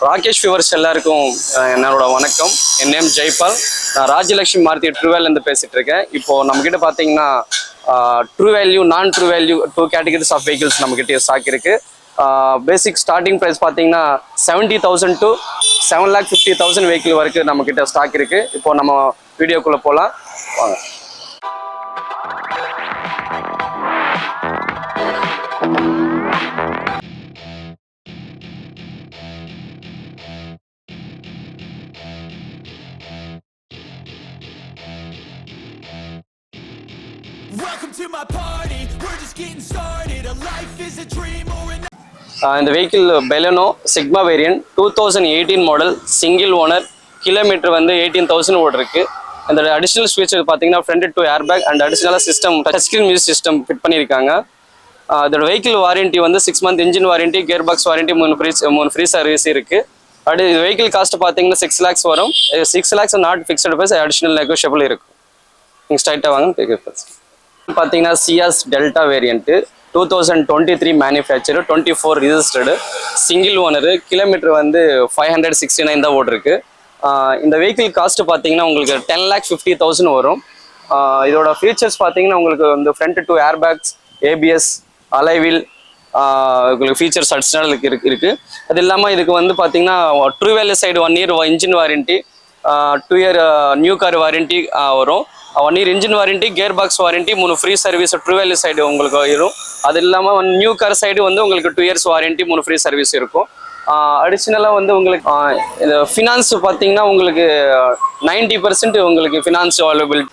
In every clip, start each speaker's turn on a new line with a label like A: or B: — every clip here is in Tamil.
A: ராகேஷ் வியூவர்ஸ் எல்லாருக்கும் என்னோட வணக்கம். என் நேம் ஜெய்பால். நான் ராஜலட்சுமி மாருதி ட்ரூவேல்லேருந்து பேசிகிட்டு இருக்கேன். இப்போது நம்மக்கிட்ட பார்த்தீங்கன்னா ட்ரூ வேல்யூ, நான் true value 2 categories of vehicles நம்மக்கிட்ட ஸ்டாக் இருக்குது. பேசிக் ஸ்டார்டிங் ப்ரைஸ் பார்த்தீங்கன்னா 70,000 to 7,50,000 வெஹிக்கிள் வரைக்கும் நம்மக்கிட்ட ஸ்டாக் இருக்குது. இப்போது நம்ம வீடியோக்குள்ளே போகலாம் வாங்க.
B: Welcome to my party. We're just getting started. A life is a dream or an
A: இந்த vehicle Baleno Sigma variant 2018 model, single owner, kilometre வந்து 18,000 ஓடிருக்கு. இந்த அடிஷ்னல் ஃபீச்சர் பார்த்தீங்கன்னா front two air bag and அடிஷ்னலாக system touch screen music system fit பண்ணியிருக்காங்க. இதோட வெஹிக்கிள் வாரண்ட்டி வந்து 6 month engine warranty, gear box warranty, 3 free service இருக்குது. அடுத்து இது வெஹிக்கிள் காஸ்ட் பார்த்தீங்கன்னா 6 lakhs வரும். 6 lakhs not fixed price, additional negotiable இருக்கும். நீங்கள் ஸ்ட்ரைட்டாக வாங்க. பார்த்தீங்கன்னா Ciaz Delta variant 2023 manufacture, 24 registered, single owner, kilometre வந்து 569 தான் ஓடிருக்கு. இந்த வெஹிக்கிள் காஸ்ட் பார்த்தீங்கன்னா உங்களுக்கு 10,50,000 வரும். இதோட ஃபீச்சர்ஸ் பார்த்தீங்கன்னா உங்களுக்கு வந்து front two air bags, ABS, alloy wheel உங்களுக்கு ஃபீச்சர்ஸ் அடிஷ்னல் இருக்குது. அது இல்லாமல் இதுக்கு வந்து பார்த்தீங்கன்னா true value side 1 year engine warranty, 2 year new car warranty வரும். 1 year engine warranty, gear box warranty, 3 free service true value side உங்களுக்கு வரும். அது இல்லாமல் நியூ கார் சைடு வந்து உங்களுக்கு 2 years வாரண்ட்டி, 3 ஃப்ரீ சர்வீஸ் இருக்கும். அடிஷ்னலாக வந்து உங்களுக்கு இந்த ஃபினான்ஸ் பார்த்தீங்கன்னா உங்களுக்கு 90% உங்களுக்கு ஃபினான்ஸ் அவைலபிள்.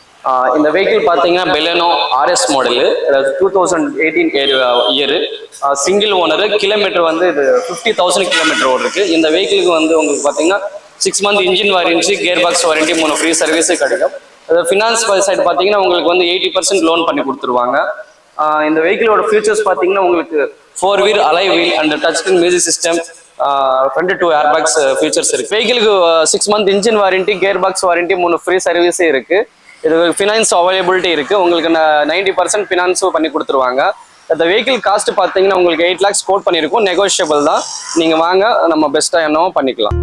A: இந்த வெஹிக்கிள் பார்த்தீங்கன்னா பெலனோ RS model, 2018 year, single owner, kilometre வந்து இது 50,000 கிலோமீட்டர் ஓடிருக்கு. இந்த வெஹிக்கிளுக்கு வந்து உங்களுக்கு பார்த்தீங்கன்னா 6 month engine warranty, gear box warranty, 3 free service கிடைக்கும். ஃபினான்ஸ் சைடு பார்த்தீங்கன்னா உங்களுக்கு வந்து 80% லோன் பண்ணி கொடுத்துருவாங்க. இந்த வெஹிக்கிளோட ஃபீச்சர்ஸ் பார்த்தீங்கன்னா உங்களுக்கு 4 wheel alloy wheel and touch screen music system, front two air bags features இருக்குது. வெஹிக்கிளுக்கு 6 month engine warranty, gear box warranty, 3 free சர்வீஸே இருக்குது. இது ஃபினான்ஸ் அவைலபிலிட்டி இருக்குது. உங்களுக்கு 90% ஃபினான்ஸும் பண்ணி கொடுத்துருவாங்க. இந்த வெஹிக்கிள் காஸ்ட் பார்த்தீங்கன்னா உங்களுக்கு 8 lakhs கோட் பண்ணியிருக்கோம். நெகோஷியபிள் தான். நீங்கள் வாங்க, நம்ம பெஸ்ட்டாக என்னவோ பண்ணிக்கலாம்.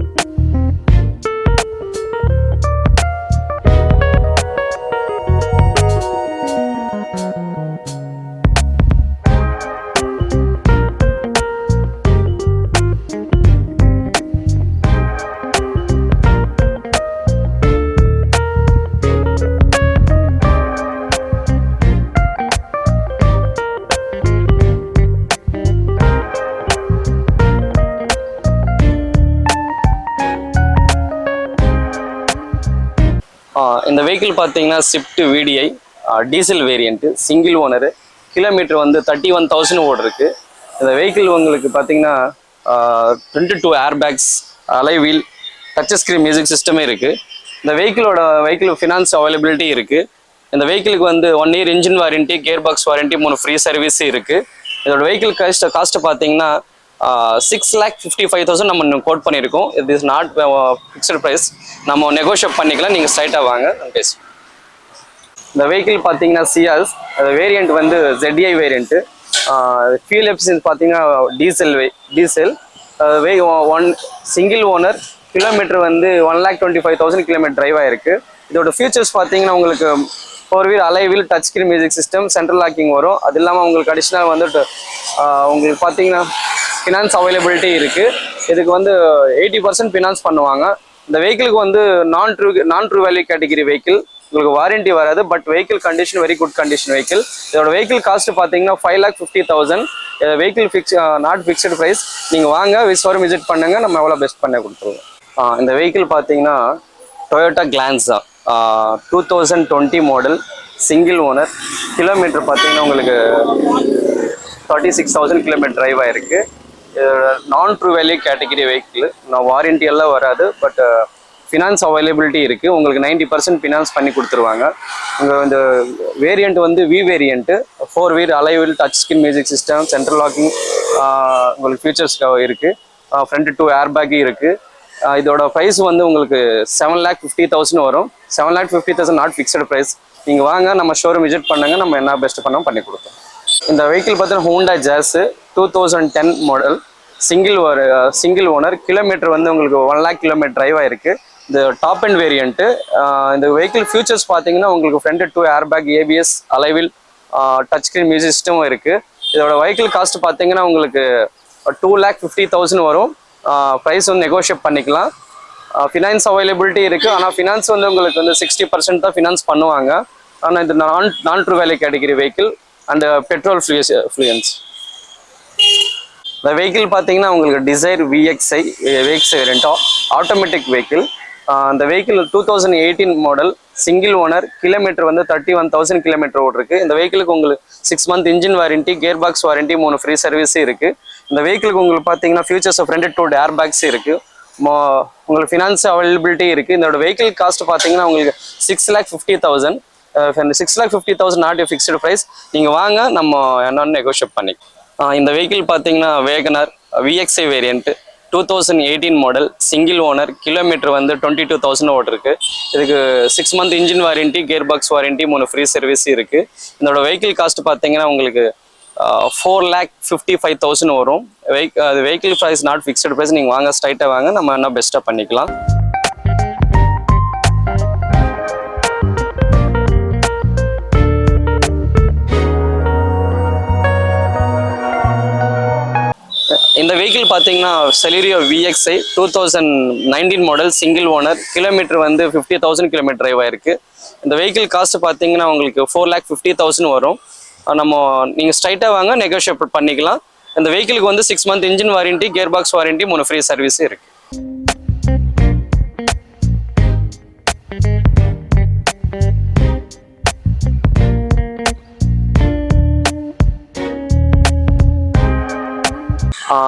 A: இந்த வெஹிக்கிள் பார்த்தீங்கன்னா Swift VDI diesel variant, single owner, kilometre வந்து 31,000 ஓடிருக்கு. இந்த வெஹிக்கிள் உங்களுக்கு பார்த்தீங்கன்னா 22 ஏர் பேக்ஸ், அலை வீல், டச் ஸ்க்ரீன் மியூசிக் சிஸ்டமே இருக்குது. இந்த வெஹிக்கிள் ஃபினான்ஸ் அவைலபிலிட்டி இருக்குது. இந்த வெஹிக்கிளுக்கு வந்து 1 year engine warranty, gear box warranty, 3 free service இருக்குது. இதோட வெஹிக்கிள் காஸ்ட்டு பார்த்தீங்கன்னா 6,55,000 நம்ம கோட் பண்ணியிருக்கோம். இது இஸ் நாட் ஃபிக்ஸ்டு ப்ரைஸ், நம்ம நெகோஷியேட் பண்ணிக்கலாம். நீங்கள் ஸ்ட்ரைட்டாக வாங்க பேசு. இந்த வெஹிக்கிள் பார்த்தீங்கன்னா சியாஸ், அது வேரியண்ட் வந்து ZDI வேரியண்ட்டு. ஃபியூல் எஃபிஷியன்சி பார்த்தீங்கன்னா டீசல் சிங்கிள் ஓனர், கிலோமீட்டர் வந்து 1,25,000 கிலோமீட்டர் டிரைவ் ஆகிருக்கு. இதோட ஃபீச்சர்ஸ் பார்த்தீங்கன்னா உங்களுக்கு 4 wheel alloy wheel, touch screen music system, central locking வரும். அது இல்லாமல் உங்களுக்கு அடிஷ்னல் வந்துட்டு உங்களுக்கு பார்த்தீங்கன்னா ஃபினான்ஸ் அவைலபிலிட்டி இருக்குது. இதுக்கு வந்து 80% ஃபினான்ஸ் பண்ணுவாங்க. இந்த வெஹிக்கிளுக்கு வந்து நான் ட்ரூ வேல்யூ கேட்டகிரி வெஹிக்கிள், உங்களுக்கு வாரண்ட்டி வராது. But vehicle condition very good condition vehicle. இதோட வெஹிக்கிள் காஸ்ட் பார்த்தீங்கன்னா 5,50,000. Vehicle not fixed price. நீங்கள் வாங்க, விஸ்வரம் விசிட் பண்ணுங்கள், நம்ம எவ்வளோ பெஸ்ட் பண்ண கொடுத்துருவோம். இந்த வெஹிக்கிள் பார்த்தீங்கன்னா Toyota Glanza 2020 model, single owner, kilometre பார்த்தீங்கன்னா உங்களுக்கு 36,000 கிலோமீட்டர் டிரைவ் ஆகிருக்கு. நான் true value category vehicle, warranty எல்லாம் வராது. பட் ஃபினான்ஸ் அவைலபிலிட்டி இருக்குது. உங்களுக்கு 90% ஃபினான்ஸ் பண்ணி கொடுத்துருவாங்க. உங்கள் இந்த வேரியண்ட் வந்து variant, 4 wheel alloy wheel, touch screen music system, central locking உங்களுக்கு ஃபீச்சர்ஸ் இருக்குது. ஃப்ரண்ட் டு ஏர் பேக் இருக்குது. இதோட ப்ரைஸ் வந்து உங்களுக்கு 7,50,000 வரும். 7,50,000 நாட் ஃபிக்ஸ்டு ப்ரைஸ். நீங்கள் வாங்க, நம்ம ஷோரூம் விசிட் பண்ணுங்க, நம்ம என்ன பெஸ்ட் பண்ணோம் பண்ணி கொடுத்தோம். இந்த வெஹிக்கிள் பார்த்தீங்கன்னா Honda Jazz 2010 model, single owner, kilometre வந்து உங்களுக்கு 1 lakh கிலோமீட்டர் டிரைவ் ஆயிருக்கு. இந்த டாப் அண்ட் வேரியண்ட்டு. இந்த வெஹிக்கிள் ஃபியூச்சர்ஸ் பார்த்தீங்கன்னா உங்களுக்கு front 2 airbag, ABS, alloy wheel, touch screen music சிஸ்டமும் இருக்குது. இதோட வெஹிக்கிள் காஸ்ட் பார்த்தீங்கன்னா உங்களுக்கு 2,50,000 வரும். ப்ரைஸ் வந்து நெகோஷியேட் பண்ணிக்கலாம். ஃபினான்ஸ் அவைலபிலிட்டி இருக்குது. ஆனால் ஃபினான்ஸ் வந்து உங்களுக்கு வந்து 60% தான் ஃபினான்ஸ் பண்ணுவாங்க. ஆனால் இது நான் true value category vehicle and petrol Fluence. இந்த வெஹிக்கிள் பார்த்தீங்கன்னா உங்களுக்கு டிசைர் விஎக்ஸ்ஐ வேரியண்ட்டோ ஆட்டோமேட்டிக் வெஹிக்கிள். அந்த vehicle 2018 model, single owner, kilometre வந்து 31,000 கிலோமீட்டர் ஓடிருக்கு. இந்த வெஹிக்கிளுக்கு உங்களுக்கு 6 month engine warranty, gear box warranty, 3 free சர்வீஸும் இருக்குது. இந்த வெஹிக்கிளுக்கு உங்களுக்கு பார்த்தீங்கன்னா ஃபியூச்சர்ஸ் ஃப்ரண்ட் 2 ஏர் பேக்ஸ் இருக்குது. உங்களுக்கு ஃபினான்ஸ் அவைலபிலிட்டி இருக்குது. இதோட வெஹிக்கிள் காஸ்ட் பார்த்தீங்கன்னா உங்களுக்கு 6,50,000. 6,50,000 நாட் ஃபிக்ஸ்டு ப்ரைஸ். நீங்கள் வாங்க, நம்ம என்னன்னு நெகோஷியேட் பண்ணிக்கலாம். இந்த வெஹிக்கிள் பார்த்தீங்கன்னா WagonR VXI variant, 2018 model, single owner, kilometre வந்து 22,000 ஓடிருக்கு. இதுக்கு 6 month engine warranty, gear box warranty, 3 free service இருக்குது. இதோட வெஹிக்கிள் காஸ்ட் பார்த்தீங்கன்னா உங்களுக்கு 4,55,000 வரும். அது vehicle price not fixed price. நீங்கள் வாங்க, ஸ்ட்ரைட்டாக வாங்க, நம்ம என்ன பெஸ்ட்டாக பண்ணிக்கலாம். இந்த வெஹிக்கிள் பார்த்தீங்கன்னா Celerio VXi 2019 model, single owner, kilometre வந்து 50,000 கிலோமீட்டர் டிரைவ் ஆயிருக்கு. இந்த வெஹிக்கிள் காஸ்ட் பார்த்தீங்கன்னா உங்களுக்கு 4,50,000 வரும். நீங்கள் ஸ்ட்ரைட்டாக வாங்க, நெகோஷியேட் பண்ணிக்கலாம். இந்த வெஹிக்கிளுக்கு வந்து 6 month engine warranty, gear box warranty, 3 free சர்வீஸும் இருக்குது.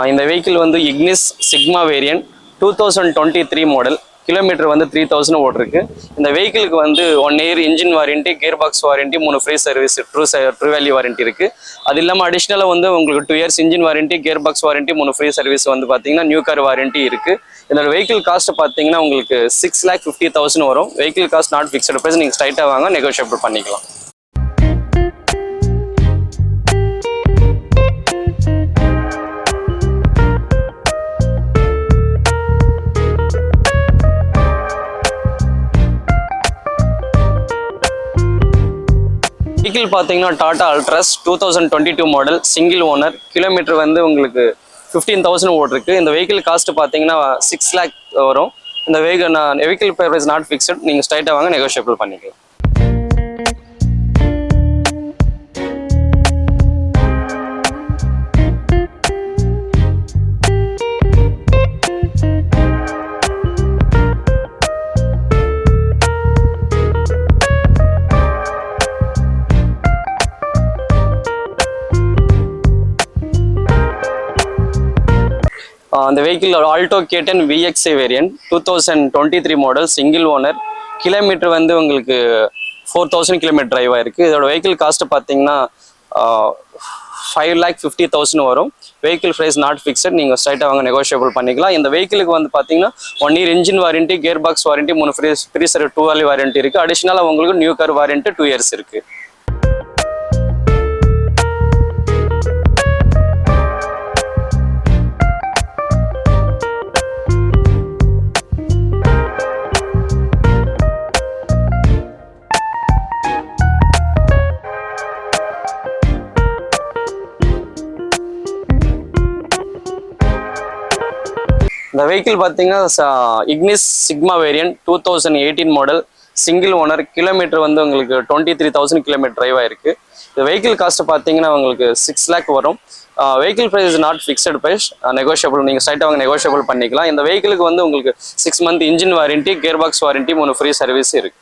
A: இந்த வெஹிக்கிள் வந்து Ignis Sigma variant, 2023 model, kilometre வந்து 3,000 ஓடிருக்கு. இந்த வெஹிக்கிளுக்கு வந்து 1 year engine warranty, gear box warranty, 3 free service, true value warranty இருக்குது. அது இல்லாமல் அடிஷ்னலாக வந்து உங்களுக்கு 2 years engine warranty, gear box warranty, 3 free service வந்து பார்த்தீங்கன்னா நியூ கார் வாரண்டி இருக்குது. இதோட வெஹிக்கிள் காஸ்ட் பார்த்தீங்கன்னா உங்களுக்கு 6,50,000 வரும். Vehicle cost not fixed price. நீங்கள் ஸ்ட்ரைட்டாக வாங்க, நெகோஷியேட் பண்ணிக்கலாம். வெஹிக்கிள் பார்த்தீங்கன்னா Tata Altroz 2022 model, single owner, kilometre வந்து உங்களுக்கு 15,000 ஓடிருக்கு. இந்த வெஹிக்கிள் காஸ்ட் பார்த்தீங்கன்னா 6 lakh வரும். இந்த வெஹிக்கிள் ப்ரைஸ் நாட் ஃபிக்ஸ்டு. நீங்கள் ஸ்ட்ரைட்டாக வாங்க, நெகோஷியபிள் பண்ணிக்கலாம். இந்த vehicle Alto K10 VXi variant, 2023 model, single owner, kilometre வந்து உங்களுக்கு 4,000 கிலோமீட்டர் டிரைவ் ஆயிருக்கு. இதோட வெஹிக்கிள் காஸ்ட் பார்த்தீங்கன்னா 5,50,000 வரும். Vehicle price not fixed. நீங்கள் ஸ்ட்ரைட்டாக வாங்க, நெகோஷியபிள் பண்ணிக்கலாம். இந்த வெஹிக்கிளுக்கு வந்து பார்த்தீங்கன்னா 1 year engine warranty, gear box warranty, 3 free service, 2 value warranty இருக்குது. அடிஷ்னலாக உங்களுக்கு நியூ கார் வாரண்டி 2 years இருக்குது. இந்த வெஹிக்கிள் பார்த்தீங்கன்னா Ignis Sigma variant, 2018 model, single owner, kilometre வந்து உங்களுக்கு 23,000 கிலோமீட்டர் டிரைவ் ஆயிருக்கு. இந்த வெஹிக்கிள் காஸ்ட் பார்த்தீங்கன்னா உங்களுக்கு 6 lakh வரும். Vehicle price not fixed price, negotiable. நீங்கள் ஸ்ட்ரைட்டாக வாங்க, நெகோஷியபிள் பண்ணிக்கலாம். இந்த வெஹிக்கிளுக்கு வந்து உங்களுக்கு 6 month engine warranty, gear box warranty, 3 free service இருக்குது.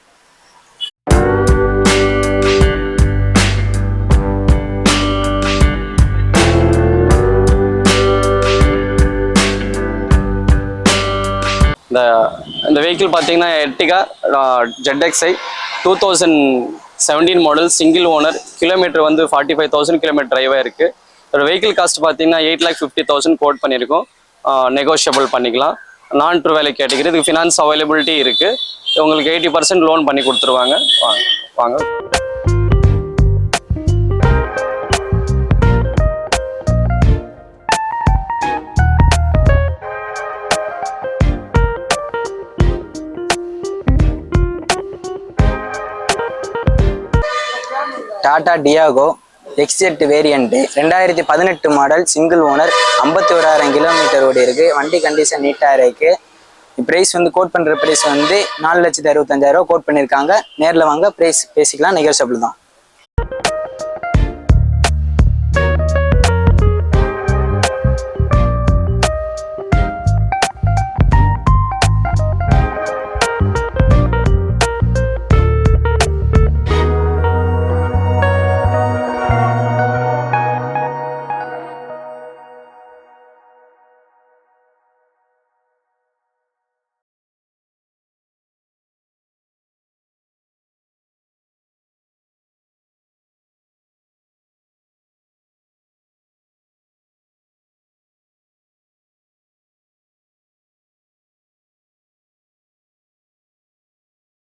A: இந்த வெஹிக்கிள் பார்த்தீங்கன்னா Ertiga ZXi 2017 model, single owner, kilometre வந்து 45,000 கிலோமீட்டர் டிரைவ் ஆயிருக்கு. இதோட வெஹிக்கிள் காஸ்ட் பார்த்தீங்கன்னா 8,50,000 கோட் பண்ணியிருக்கோம். நெகோஷியபிள் பண்ணிக்கலாம். நான் ட்ரூ வேல்யூ கேட்டகரி. இதுக்கு ஃபினான்ஸ் அவைலபிலிட்டி இருக்குது. உங்களுக்கு 80% லோன் பண்ணி கொடுத்துருவாங்க. வாங்க.
C: Toyota Tiago XZ variant 2018 model single owner 51,000 kilometre ஓடி இருக்கு. வண்டி கண்டிஷன் நீட்டாக இருக்கு. ப்ரைஸ் வந்து கோட் பண்ணுற ப்ரைஸ் வந்து 4,65,000 கோட் பண்ணியிருக்காங்க. நேரில் வாங்க ப்ரைஸ் பேசிக்கலாம், நெகோஷியபிள் தான்.